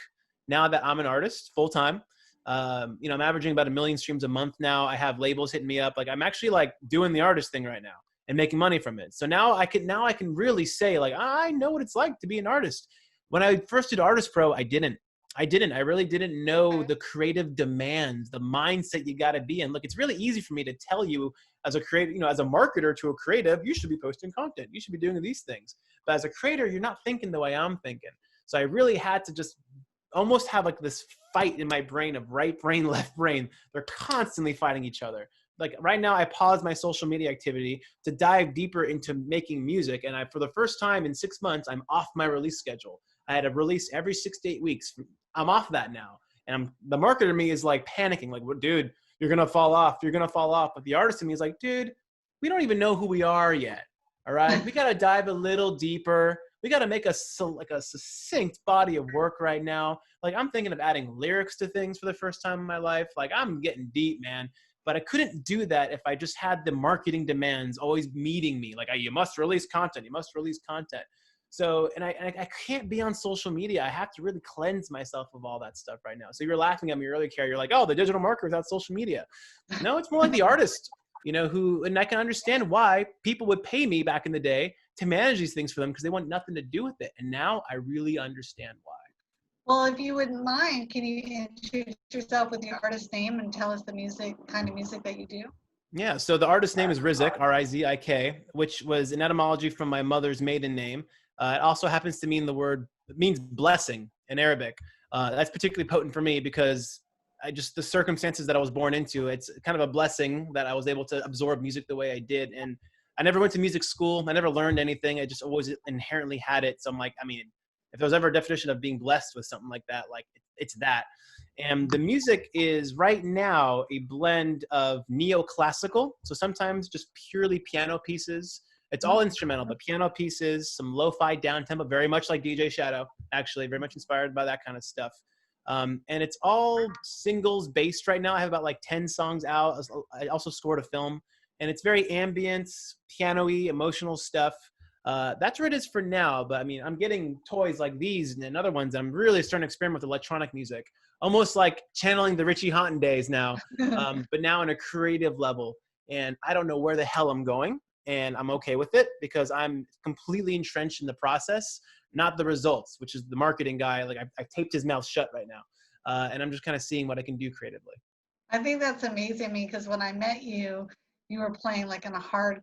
now that I'm an artist full time. You know, I'm averaging about 1 million streams a month now. I have labels hitting me up. Like, I'm actually like doing the artist thing right now and making money from it. So now I can really say, like, I know what it's like to be an artist. When I first did Artist Pro, I didn't. I really didn't know the creative demands, the mindset you got to be in. Look, it's really easy for me to tell you as a creative, you know, as a marketer to a creative, you should be posting content. You should be doing these things. But as a creator, you're not thinking the way I'm thinking. So I really had to just almost have like this fight in my brain of right brain, left brain. They're constantly fighting each other. Like right now, I paused my social media activity to dive deeper into making music. And for the first time in 6 months, I'm off my release schedule. I had a release every 6 to 8 weeks. I'm off that now. And the marketer in me is like panicking, like, well, dude, you're going to fall off. You're going to fall off. But the artist in me is like, dude, we don't even know who we are yet. All right. We got to dive a little deeper. We got to make a succinct body of work right now. Like, I'm thinking of adding lyrics to things for the first time in my life. Like, I'm getting deep, man. But I couldn't do that if I just had the marketing demands always meeting me. Like, you must release content. You must release content. So, and I can't be on social media. I have to really cleanse myself of all that stuff right now. So you're laughing at me earlier, Kerry. You're like, oh, the digital marketer without social media. No, it's more like the artist, you know, and I can understand why people would pay me back in the day to manage these things for them because they want nothing to do with it. And now I really understand why. Well, if you wouldn't mind, can you introduce yourself with your artist name and tell us the kind of music that you do? Yeah, so the artist's name is Rizik, R-I-Z-I-K, which was an etymology from my mother's maiden name. It also happens to mean it means blessing in Arabic. That's particularly potent for me because the circumstances that I was born into, it's kind of a blessing that I was able to absorb music the way I did. And I never went to music school. I never learned anything. I just always inherently had it. So I'm like, I mean, if there was ever a definition of being blessed with something like that, like it's that. And the music is right now a blend of neoclassical. So sometimes just purely piano pieces. It's all instrumental, but piano pieces, some lo-fi downtempo, very much like DJ Shadow, actually, very much inspired by that kind of stuff. And it's all singles based right now. I have about like 10 songs out. I also scored a film, and it's very ambient, piano-y, emotional stuff. That's where it is for now. But I mean, I'm getting toys like these and other ones. I'm really starting to experiment with electronic music, almost like channeling the Richie Hawtin days now, but now on a creative level. And I don't know where the hell I'm going. And I'm okay with it because I'm completely entrenched in the process, not the results, which is the marketing guy. Like I've taped his mouth shut right now. And I'm just kind of seeing what I can do creatively. I think that's amazing because when I met you, you were playing like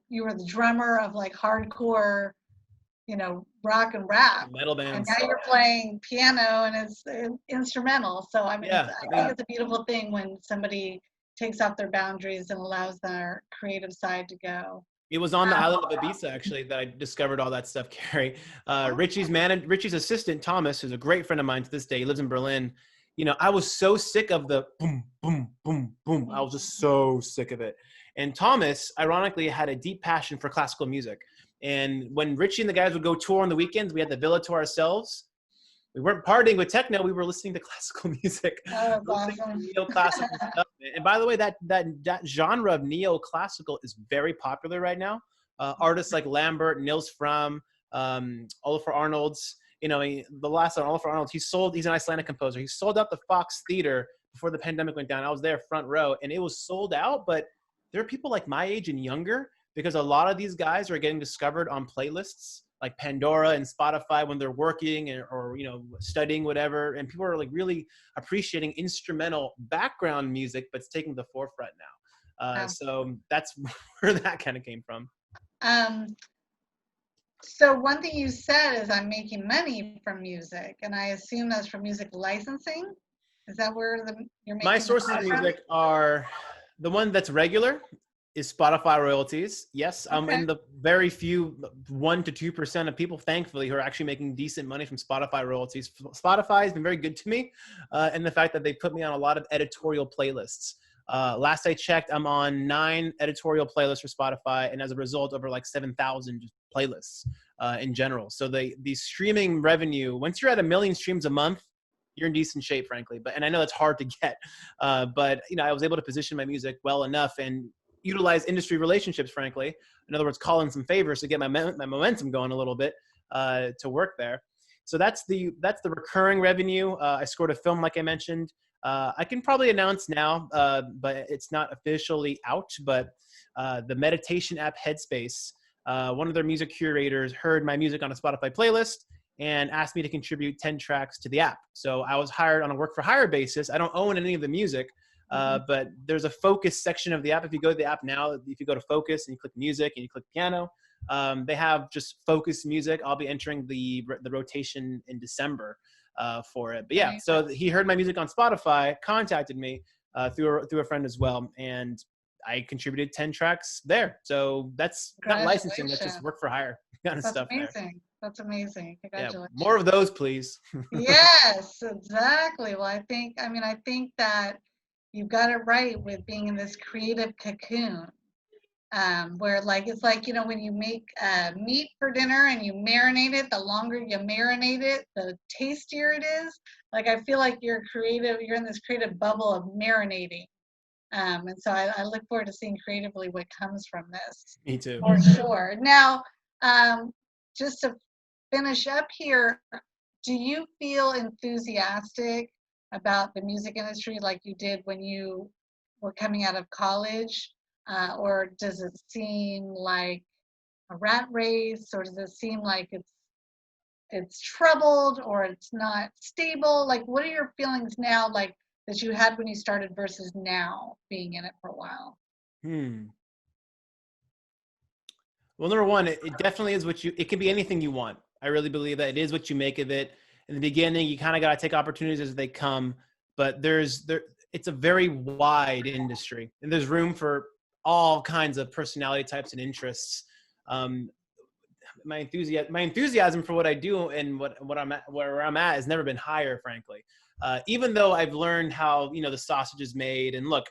you were the drummer of like hardcore, you know, rock and rap. Metal bands. And now you're playing piano and it's instrumental. So I mean, Yeah, I think it's a beautiful thing when somebody takes off their boundaries and allows their creative side to go. It was on the island of Ibiza, actually, that I discovered all that stuff, Kerry. Richie's assistant, Thomas, who's a great friend of mine to this day, he lives in Berlin. You know, I was so sick of the boom, boom, boom, boom. I was just so sick of it. And Thomas, ironically, had a deep passion for classical music. And when Richie and the guys would go tour on the weekends, we had the villa to ourselves. We weren't partying with techno. We were listening to classical music. Oh, that's awesome. Neoclassical stuff. And by the way, that genre of neoclassical is very popular right now. Artists like Lambert, Nils Fram, Olafur Arnolds. You know, the last one, Olafur Arnolds, he's an Icelandic composer. He sold out the Fox Theater before the pandemic went down. I was there front row, and it was sold out. But there are people like my age and younger, because a lot of these guys are getting discovered on playlists like Pandora and Spotify when they're working or you know, studying, whatever. And people are like really appreciating instrumental background music, but it's taking the forefront now. So that's where that kind of came from. So one thing you said is I'm making money from music, and I assume that's from music licensing? Is that where you're My making the sources of money from? music are the one that's regular is Spotify royalties. Yes, I'm Okay. in the very few 1 to 2% of people, thankfully, who are actually making decent money from Spotify royalties. Spotify has been very good to me, and the fact that they put me on a lot of editorial playlists. Last I checked, I'm on 9 editorial playlists for Spotify, and as a result, over like 7,000 playlists in general. So the streaming revenue, once you're at 1 million streams a month, you're in decent shape, frankly. And I know it's hard to get, but I was able to position my music well enough and utilize industry relationships, frankly. In other words, call in some favors to get my momentum going a little bit to work there. So that's the recurring revenue. I scored a film, like I mentioned. I can probably announce now, but it's not officially out. But the meditation app Headspace, one of their music curators heard my music on a Spotify playlist and asked me to contribute 10 tracks to the app. So I was hired on a work for hire basis. I don't own any of the music, but there's a focus section of the app. If you go to the app now, if you go to focus and you click music and you click piano, they have just focus music. I'll be entering the rotation in December for it. But yeah, so he heard my music on Spotify, contacted me through a friend as well, and I contributed 10 tracks there. So that's not licensing, that's just work for hire kind of stuff. That's amazing. There. That's amazing. Congratulations. Yeah, more of those, please. Yes, exactly. Well, I think that you got it right with being in this creative cocoon, where like it's like, when you make meat for dinner and you marinate it, the longer you marinate it, the tastier it is. Like I feel like you're in this creative bubble of marinating. And so I look forward to seeing creatively what comes from this. Me too. For sure. Now, just to finish up here, do you feel enthusiastic about the music industry like you did when you were coming out of college? Or does it seem like a rat race, or does it seem like it's troubled, or it's not stable? Like, what are your feelings now, like that you had when you started versus now being in it for a while? Well, number one, it definitely is it can be anything you want. I really believe that it is what you make of it. In the beginning, you kind of got to take opportunities as they come, but it's a very wide industry and there's room for all kinds of personality types and interests. My enthusiasm for what I do and where I'm at has never been higher, frankly. Even though I've learned how, the sausage is made, and look,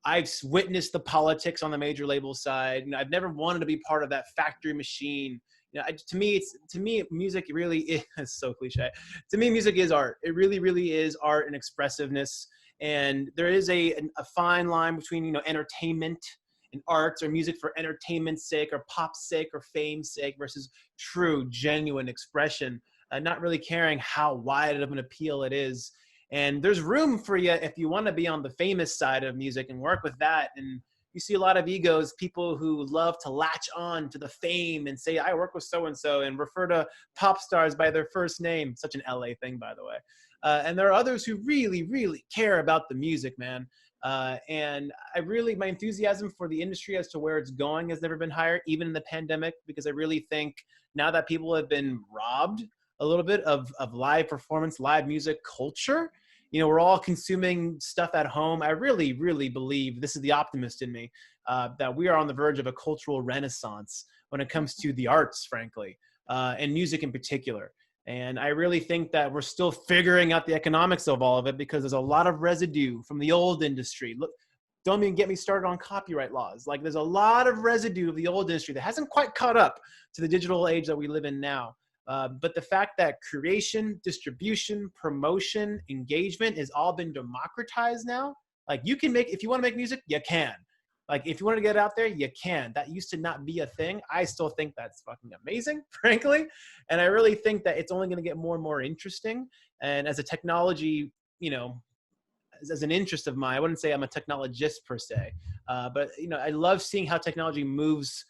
I've witnessed the politics on the major label side. I've never wanted to be part of that factory machine. To me, music really is so cliche. To me, music is art. It really, really is art and expressiveness. And there is a fine line between, entertainment and arts or music for entertainment's sake or pop's sake or fame's sake versus true, genuine expression, not really caring how wide of an appeal it is. And there's room for you if you want to be on the famous side of music and work with that. And you see a lot of egos, people who love to latch on to the fame and say, I work with so-and-so, and refer to pop stars by their first name. Such an LA thing, by the way. And there are others who really, really care about the music, man. And my enthusiasm for the industry as to where it's going has never been higher, even in the pandemic, because I really think now that people have been robbed a little bit of live performance, live music culture, we're all consuming stuff at home. I really, really believe, this is the optimist in me, that we are on the verge of a cultural renaissance when it comes to the arts, frankly, and music in particular. And I really think that we're still figuring out the economics of all of it because there's a lot of residue from the old industry. Look, don't even get me started on copyright laws. Like, there's a lot of residue of the old industry that hasn't quite caught up to the digital age that we live in now. But the fact that creation, distribution, promotion, engagement has all been democratized now. Like, you can if you want to make music, you can. Like, if you want to get it out there, you can. That used to not be a thing. I still think that's fucking amazing, frankly. And I really think that it's only going to get more and more interesting. And as a technology, as an interest of mine, I wouldn't say I'm a technologist per se, but I love seeing how technology moves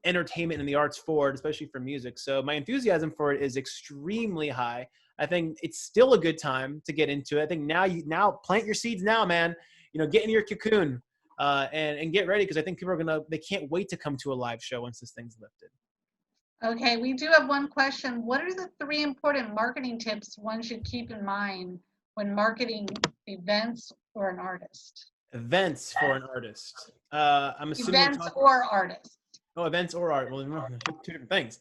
entertainment and the arts forward, especially for music. So my enthusiasm for it is extremely high. I think it's still a good time to get into it. I think now plant your seeds now, man. Get in your cocoon and get ready, because I think people they can't wait to come to a live show once this thing's lifted. Okay, we do have one question. What are the 3 important marketing tips one should keep in mind when marketing events or an artist? Events for an artist. I'm assuming we're Events talking, or artists. oh, events or art. Well, no, two different things.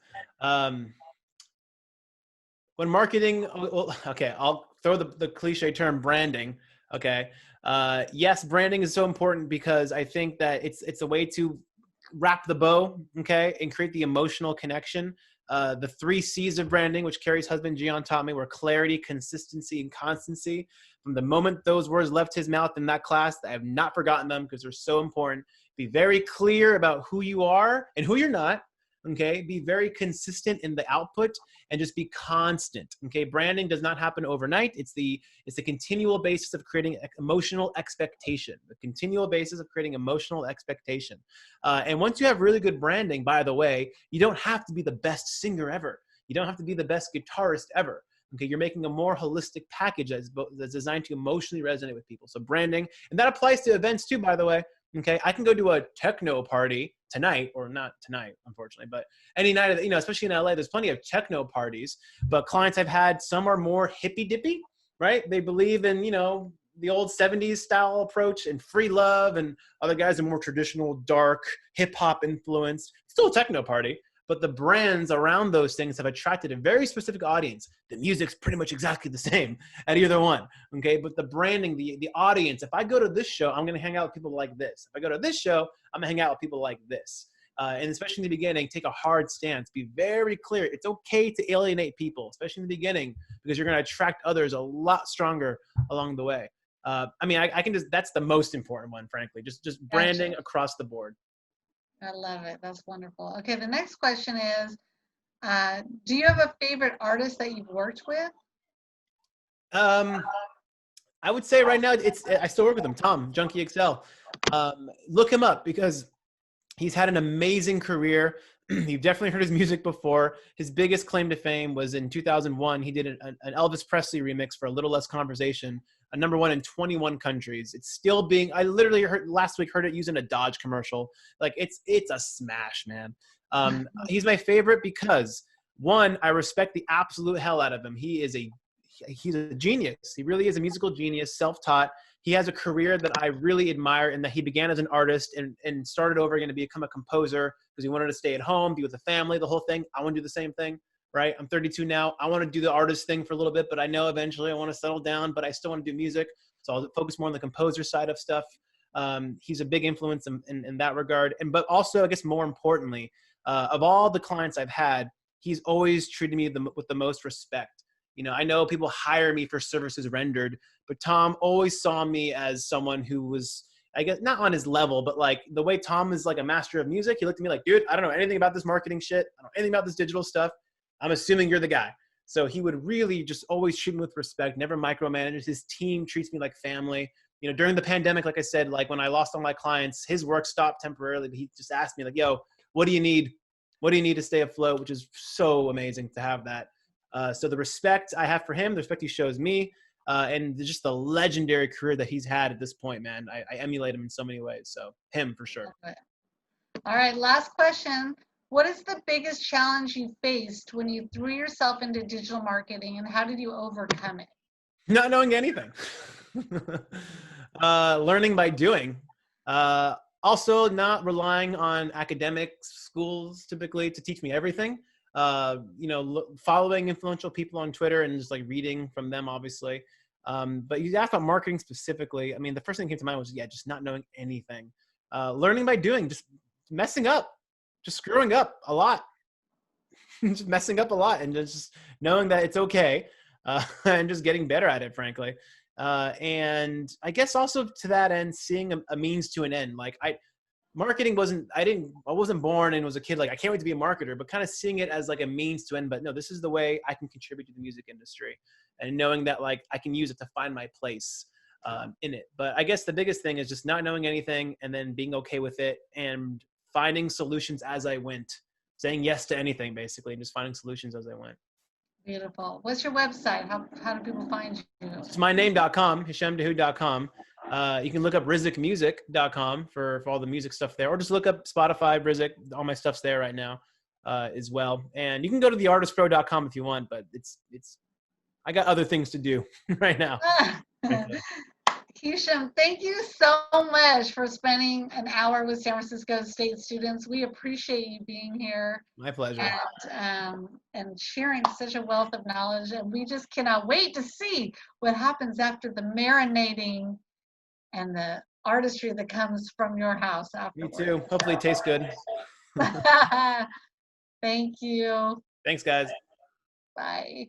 When marketing, well, okay, I'll throw the cliche term branding. Okay. Yes, branding is so important because I think that it's a way to wrap the bow, okay, and create the emotional connection. The 3 C's of branding, which Kerry's husband Gian taught me, were clarity, consistency, and constancy. From the moment those words left his mouth in that class, I have not forgotten them because they're so important. Be very clear about who you are and who you're not. Okay, be very consistent in the output and just be constant. Okay, branding does not happen overnight. It's the continual basis of creating emotional expectation. The continual basis of creating emotional expectation. And once you have really good branding, by the way, you don't have to be the best singer ever. You don't have to be the best guitarist ever. Okay, you're making a more holistic package that's designed to emotionally resonate with people. So branding, and that applies to events too, by the way. Okay, I can go to a techno party tonight, or not tonight, unfortunately, but any night of, especially in LA, there's plenty of techno parties, but clients I've had, some are more hippy dippy, right? They believe in, the old 70s style approach and free love, and other guys are more traditional, dark, hip hop influenced. Still a techno party, but the brands around those things have attracted a very specific audience. The music's pretty much exactly the same at either one, okay? But the branding, the audience, if I go to this show, I'm gonna hang out with people like this. If I go to this show, I'm gonna hang out with people like this. And especially in the beginning, take a hard stance. Be very clear. It's okay to alienate people, especially in the beginning, because you're gonna attract others a lot stronger along the way. I can that's the most important one, frankly, just branding across the board. I love it. That's wonderful. Okay, the next question is, do you have a favorite artist that you've worked with? I would say right now, I still work with him, Tom, Junkie XL. Look him up because he's had an amazing career. You've definitely heard his music before. His biggest claim to fame was in 2001. He did an Elvis Presley remix for A Little Less Conversation, a #1 in 21 countries. It's still being, I literally last week heard it used in a Dodge commercial. Like it's a smash, man. He's my favorite because, one, I respect the absolute hell out of him. He's a genius. He really is a musical genius, self-taught. He has a career that I really admire, in that he began as an artist and started over again to become a composer because he wanted to stay at home, be with the family, the whole thing. I want to do the same thing, right? I'm 32 now. I want to do the artist thing for a little bit, but I know eventually I want to settle down, but I still want to do music. So I'll focus more on the composer side of stuff. He's a big influence in that regard. But also, I guess more importantly, of all the clients I've had, he's always treated me with the most respect. I know people hire me for services rendered, but Tom always saw me as someone who was, I guess, not on his level, but like the way Tom is like a master of music. He looked at me like, dude, I don't know anything about this marketing shit. I don't know anything about this digital stuff. I'm assuming you're the guy. So he would really just always treat me with respect, never micromanage. His team treats me like family. During the pandemic, like I said, like when I lost all my clients, his work stopped temporarily, but he just asked me like, yo, what do you need? What do you need to stay afloat? Which is so amazing to have that. So the respect I have for him, the respect he shows me, and just the legendary career that he's had at this point, man. I emulate him in so many ways. So him for sure. Okay. All right, last question. What is the biggest challenge you faced when you threw yourself into digital marketing, and how did you overcome it? Not knowing anything. Learning by doing. Also not relying on academic schools typically to teach me everything. Following influential people on Twitter and just like reading from them, obviously. But you asked about marketing specifically. I mean, the first thing that came to mind was, just not knowing anything. Learning by doing, just messing up, just screwing up a lot, just messing up a lot, and just knowing that it's okay, and just getting better at it, frankly. And I guess also to that end, seeing a means to an end. Like marketing I wasn't born and was a kid like, I can't wait to be a marketer, but kind of seeing it as like a means to end. But no, this is the way I can contribute to the music industry, and knowing that like I can use it to find my place in it. But I guess the biggest thing is just not knowing anything and then being okay with it and finding solutions as I went, saying yes to anything basically, and just finding solutions as I went. Beautiful. What's your website? How do people find you? It's my name.com, HishamDahud.com. You can look up RizikMusic.com for all the music stuff there, or just look up Spotify, Rizik. All my stuff's there right now as well. And you can go to theartistpro.com if you want, but it's I got other things to do right now. Hisham, thank you so much for spending an hour with San Francisco State students. We appreciate you being here. My pleasure. And sharing such a wealth of knowledge. And we just cannot wait to see what happens after the marinating and the artistry that comes from your house afterwards. Me too. Hopefully it tastes good. Thank you. Thanks, guys. Bye.